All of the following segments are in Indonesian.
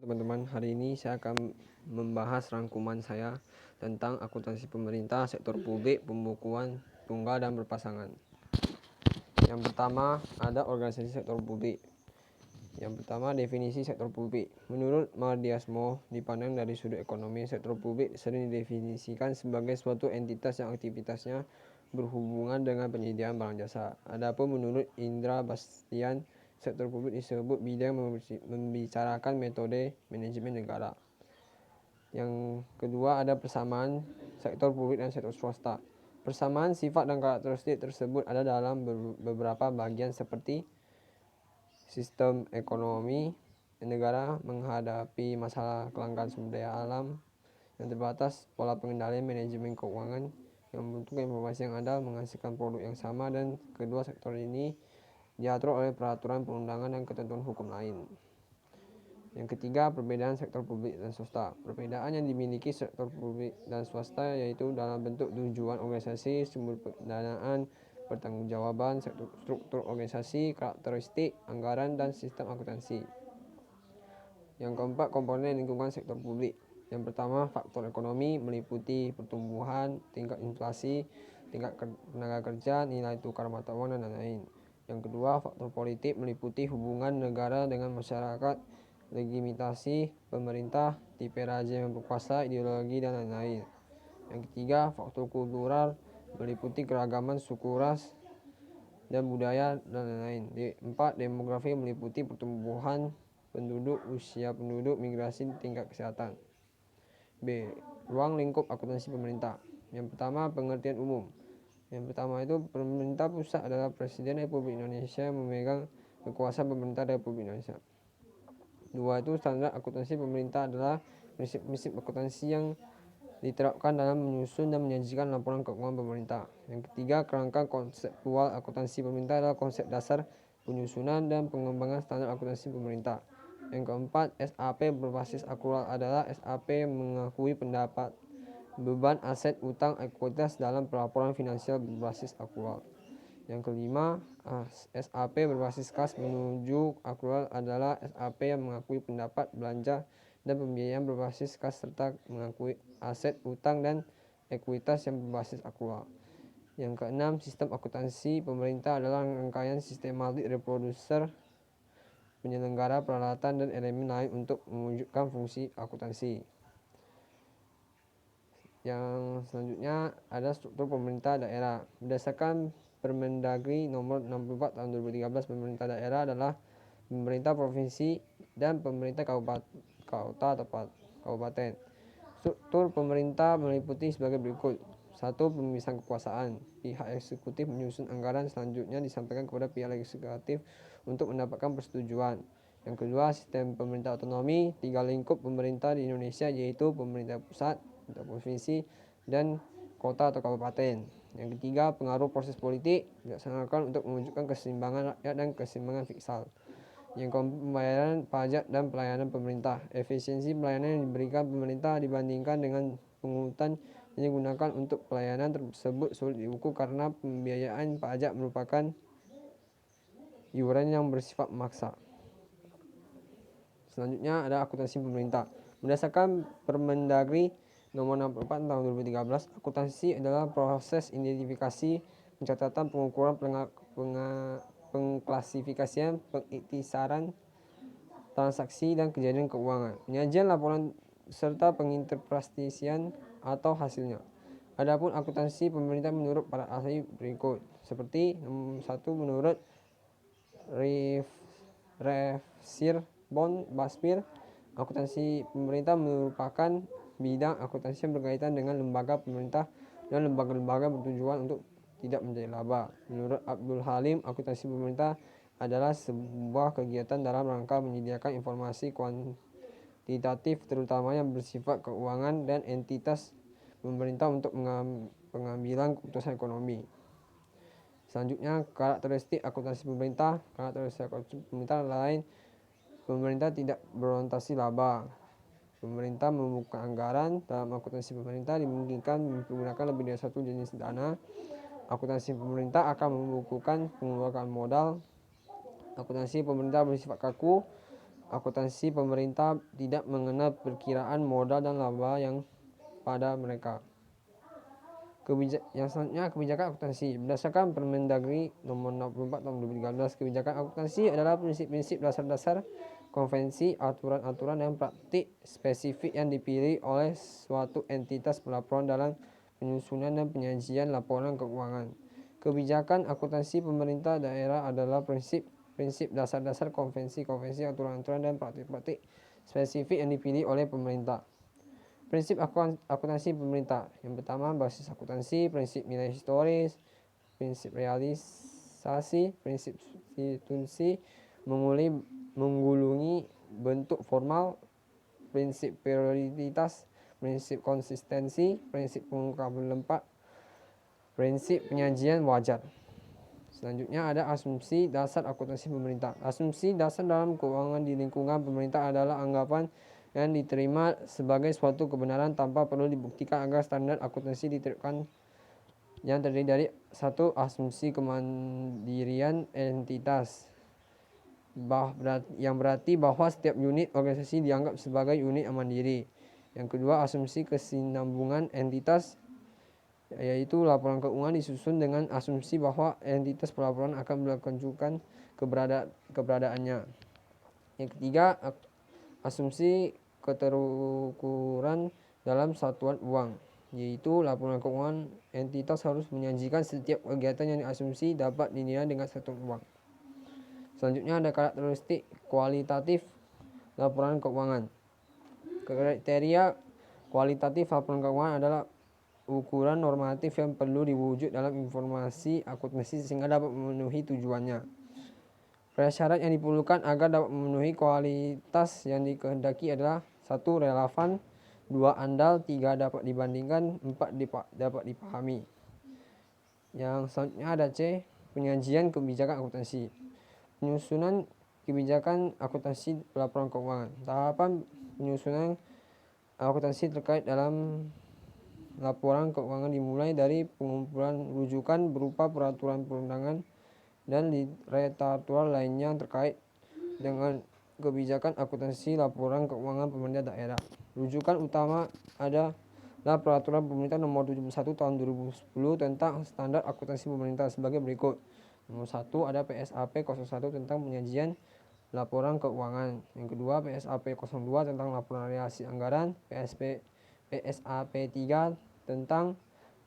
Teman-teman, hari ini saya akan membahas rangkuman saya tentang akuntansi pemerintah, sektor publik, pembukuan tunggal dan berpasangan. Yang pertama ada organisasi sektor publik. Yang pertama, definisi sektor publik. Menurut Mardiasmo, dipandang dari sudut ekonomi, sektor publik sering didefinisikan sebagai suatu entitas yang aktivitasnya berhubungan dengan penyediaan barang jasa. Adapun menurut Indra Bastian, sektor publik disebut bidang membicarakan metode manajemen negara. Yang kedua ada persamaan sektor publik dan sektor swasta. Persamaan sifat dan karakteristik tersebut ada dalam beberapa bagian seperti sistem ekonomi negara menghadapi masalah kelangkaan sumber daya alam yang terbatas, pola pengendalian manajemen keuangan yang membentuk informasi yang ada menghasilkan produk yang sama, dan kedua sektor ini diatur oleh peraturan perundangan dan ketentuan hukum lain. Yang ketiga, perbedaan sektor publik dan swasta. Perbedaan yang dimiliki sektor publik dan swasta yaitu dalam bentuk tujuan organisasi, sumber pendanaan, pertanggungjawaban, struktur organisasi, karakteristik, anggaran, dan sistem akuntansi. Yang keempat, komponen lingkungan sektor publik. Yang pertama, faktor ekonomi meliputi pertumbuhan, tingkat inflasi, tingkat tenaga kerja, nilai tukar mata uang, dan lain-lain. Yang kedua, faktor politik meliputi hubungan negara dengan masyarakat, legitimasi pemerintah, tipe raja yang berkuasa, ideologi, dan lain-lain. Yang ketiga, faktor kultural meliputi keragaman suku, ras, dan budaya, dan lain-lain. Empat, demografi meliputi pertumbuhan penduduk, usia penduduk, migrasi, tingkat kesehatan. B. Ruang lingkup akuntansi pemerintah. Yang pertama, pengertian umum. Yang pertama itu, pemerintah pusat adalah Presiden Republik Indonesia yang memegang kekuasaan pemerintah Republik Indonesia. Dua itu, standar akuntansi pemerintah adalah prinsip-prinsip akuntansi yang diterapkan dalam menyusun dan menyajikan laporan keuangan pemerintah. Yang ketiga, kerangka konseptual akuntansi pemerintah adalah konsep dasar penyusunan dan pengembangan standar akuntansi pemerintah. Yang keempat, SAP berbasis akrual adalah SAP mengakui pendapat, beban, aset, utang, ekuitas dalam pelaporan finansial berbasis akrual. Yang kelima, SAP berbasis kas menuju akrual adalah SAP yang mengakui pendapat, belanja, dan pembiayaan berbasis kas serta mengakui aset, utang, dan ekuitas yang berbasis akrual. Yang keenam, sistem akuntansi pemerintah adalah rangkaian sistematik reproducer, penyelenggara, peralatan, dan elemen lain untuk mewujudkan fungsi akuntansi. Yang selanjutnya ada struktur pemerintah daerah. Berdasarkan Permendagri nomor 64 tahun 2013, pemerintah daerah adalah pemerintah provinsi dan pemerintah kota atau kabupaten. Struktur pemerintah meliputi sebagai berikut. 1. Pemisahan kekuasaan. Pihak eksekutif menyusun anggaran, selanjutnya disampaikan kepada pihak legislatif untuk mendapatkan persetujuan. Yang kedua, sistem pemerintah otonomi. 3 lingkup pemerintah di Indonesia yaitu pemerintah pusat, pemerintah provinsi, dan kota atau kabupaten. Yang ketiga, pengaruh proses politik dilaksanakan untuk mewujudkan keseimbangan rakyat dan keseimbangan fiskal. Yang keempat, pembayaran pajak dan pelayanan pemerintah. Efisiensi pelayanan yang diberikan pemerintah dibandingkan dengan pungutan yang digunakan untuk pelayanan tersebut sulit diukur karena pembiayaan pajak merupakan iuran yang bersifat memaksa. Selanjutnya ada akuntansi pemerintah. Berdasarkan Permendagri nomor 64 tahun 2013, akuntansi adalah proses identifikasi, pencatatan, pengukuran, pengklasifikasian, pengiktisaran transaksi dan kejadian keuangan, penyajian laporan serta penginterpretasian atau hasilnya. Adapun akuntansi pemerintah menurut para ahli berikut, seperti 1. Menurut Refsir Bond Baspir, akuntansi pemerintah merupakan bidang akuntansi yang berkaitan dengan lembaga pemerintah dan lembaga-lembaga bertujuan untuk tidak menjadi laba. Menurut Abdul Halim, akuntansi pemerintah adalah sebuah kegiatan dalam rangka menyediakan informasi kuantitatif terutama yang bersifat keuangan dan entitas pemerintah untuk pengambilan keputusan ekonomi. Selanjutnya, karakteristik akuntansi pemerintah. Karakteristik akuntansi pemerintah lain, pemerintah tidak berorientasi laba. Pemerintah membuka anggaran. Dalam akuntansi pemerintah dimungkinkan menggunakan lebih dari satu jenis dana. Akuntansi pemerintah akan membukukan pengeluaran modal. Akuntansi pemerintah bersifat kaku. akuntansi pemerintah tidak mengenal perkiraan modal dan laba yang pada mereka. Yang selanjutnya, kebijakan akuntansi. Berdasarkan Permendagri nomor 64 tahun 2013, kebijakan akuntansi adalah prinsip-prinsip dasar-dasar, konvensi, aturan-aturan dan praktik spesifik yang dipilih oleh suatu entitas pelaporan dalam penyusunan dan penyajian laporan keuangan. Kebijakan akuntansi pemerintah daerah adalah prinsip dasar-dasar, konvensi, aturan-aturan dan praktik-praktik spesifik yang dipilih oleh pemerintah. Prinsip akuntansi pemerintah. Yang pertama, basis akuntansi, prinsip nilai historis, prinsip realisasi, prinsip substitusi, menggulungi bentuk formal, prinsip prioritas, prinsip konsistensi, prinsip pengungkapan lempak, prinsip penyajian wajar. Selanjutnya ada asumsi dasar akuntansi pemerintah. Asumsi dasar dalam keuangan di lingkungan pemerintah adalah anggapan yang diterima sebagai suatu kebenaran tanpa perlu dibuktikan agar standar akuntansi diterapkan, yang terdiri dari satu, asumsi kemandirian entitas, yang berarti bahwa setiap unit organisasi dianggap sebagai unit yang mandiri. Yang kedua, asumsi kesinambungan entitas, yaitu laporan keuangan disusun dengan asumsi bahwa entitas pelaporan akan melanjutkan keberadaannya. Yang ketiga, asumsi keterukuran dalam satuan uang, yaitu laporan keuangan entitas harus menyajikan setiap kegiatan yang diasumsi dapat dinilai dengan satuan uang. Selanjutnya ada karakteristik kualitatif laporan keuangan. Kriteria kualitatif laporan keuangan adalah ukuran normatif yang perlu diwujud dalam informasi akuntansi sehingga dapat memenuhi tujuannya. Prasyarat yang diperlukan agar dapat memenuhi kualitas yang dikehendaki adalah 1. Relevan, 2. Andal, 3. Dapat dibandingkan, 4. Dapat dipahami. Yang selanjutnya ada C. Penyajian kebijakan akuntansi. Penyusunan kebijakan akuntansi pelaporan keuangan. Tahapan penyusunan akuntansi terkait dalam laporan keuangan dimulai dari pengumpulan rujukan berupa peraturan perundangan dan literatur lainnya terkait dengan kebijakan akuntansi laporan keuangan pemerintah daerah. Rujukan utama adalah Peraturan Pemerintah Nomor 71 Tahun 2010 tentang Standar Akuntansi Pemerintah sebagai berikut. Nomor 1 ada PSAP 01 tentang penyajian laporan keuangan. Yang kedua, PSAP 02 tentang laporan realisasi anggaran, PSAP 3 tentang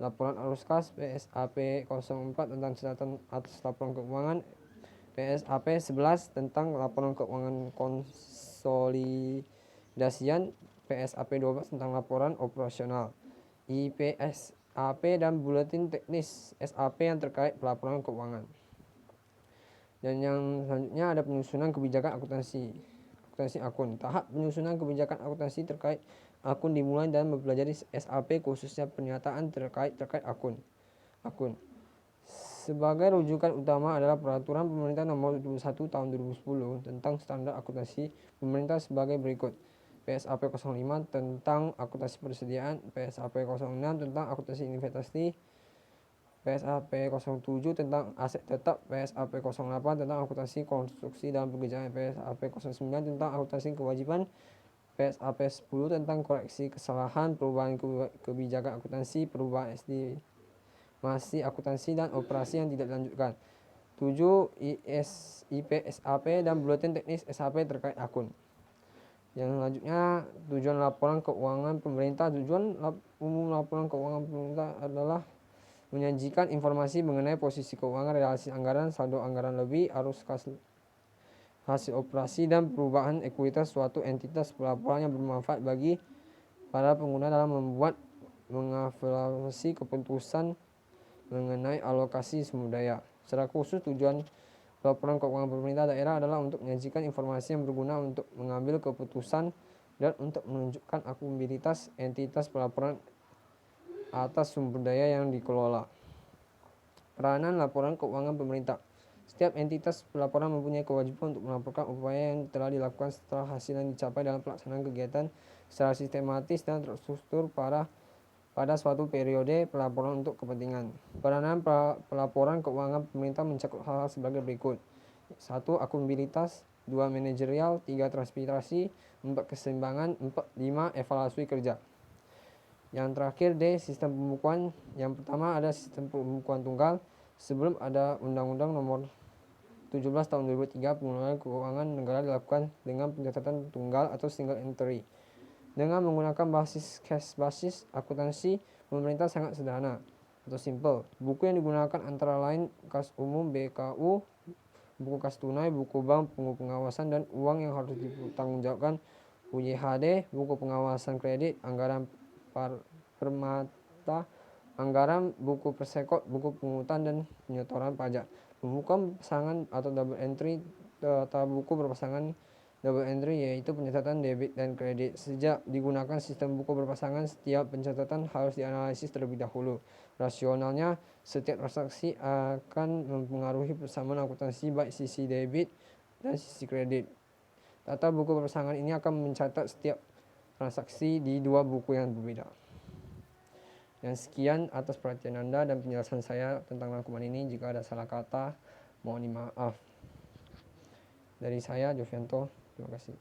laporan arus kas, PSAP 04 tentang catatan atas laporan keuangan, PSAP 11 tentang laporan keuangan konsolidasian, PSAP 12 tentang laporan operasional, IPSAP dan buletin teknis SAP yang terkait pelaporan keuangan. Dan yang selanjutnya ada penyusunan kebijakan akuntansi akun. Tahap penyusunan kebijakan akuntansi terkait akun dimulai dan mempelajari SAP khususnya pernyataan terkait akun. Sebagai rujukan utama adalah Peraturan Pemerintah Nomor 21 Tahun 2010 tentang Standar Akuntansi Pemerintah sebagai berikut. PSAP 05 tentang akuntansi persediaan, PSAP 06 tentang akuntansi investasi, PSAP 07 tentang aset tetap, PSAP 08 tentang akuntansi konstruksi dan pekerjaan, PSAP 09 tentang akuntansi kewajiban, PSAP 10 tentang koreksi kesalahan, perubahan kebijakan akuntansi, perubahan estimasi akuntansi dan operasi yang tidak dilanjutkan. 7. IPSAP dan buletin teknis SAP terkait akun. Yang selanjutnya, tujuan laporan keuangan pemerintah. Tujuan umum laporan keuangan pemerintah adalah menyajikan informasi mengenai posisi keuangan, realisasi anggaran, saldo anggaran lebih, arus kas, hasil operasi, dan perubahan ekuitas suatu entitas pelaporan yang bermanfaat bagi para pengguna dalam mengevaluasi keputusan mengenai alokasi sumber daya. Secara khusus, tujuan laporan keuangan pemerintah daerah adalah untuk menyajikan informasi yang berguna untuk mengambil keputusan dan untuk menunjukkan akuntabilitas entitas pelaporan atas sumber daya yang dikelola. Peranan laporan keuangan pemerintah. Setiap entitas pelaporan mempunyai kewajiban untuk melaporkan upaya yang telah dilakukan setelah hasil yang dicapai dalam pelaksanaan kegiatan secara sistematis dan terstruktur pada suatu periode pelaporan untuk kepentingan. Peranan pelaporan keuangan pemerintah mencakup hal-hal sebagai berikut. 1. Akuntabilitas. 2 manajerial, 3 transpirasi, 4 keseimbangan, 5 evaluasi kerja. Yang terakhir D, sistem pembukuan. Yang pertama ada sistem pembukuan tunggal. Sebelum ada Undang-Undang Nomor 17 Tahun 2003, pengelolaan keuangan negara dilakukan dengan pencatatan tunggal atau single entry. Dengan menggunakan basis cash basis akuntansi pemerintah sangat sederhana atau simple. Buku yang digunakan antara lain kas umum BKU, buku kas tunai, buku bank, buku pengawasan dan uang yang harus dipertanggungjawabkan UYHD, buku pengawasan kredit, anggaran permata, anggaran, buku persekot, buku pungutan dan penyetoran pajak. Pembukuan pasangan atau double entry tata buku berpasangan double entry yaitu pencatatan debit dan kredit. Sejak digunakan sistem buku berpasangan, setiap pencatatan harus dianalisis terlebih dahulu. Rasionalnya, setiap transaksi akan mempengaruhi persamaan akuntansi baik sisi debit dan sisi kredit. Tata buku berpasangan ini akan mencatat setiap transaksi di dua buku yang berbeda. Dan sekian atas perhatian Anda dan penjelasan saya tentang rangkuman ini. Jika ada salah kata, mohon maaf. Dari saya, Jovianto. Terima kasih.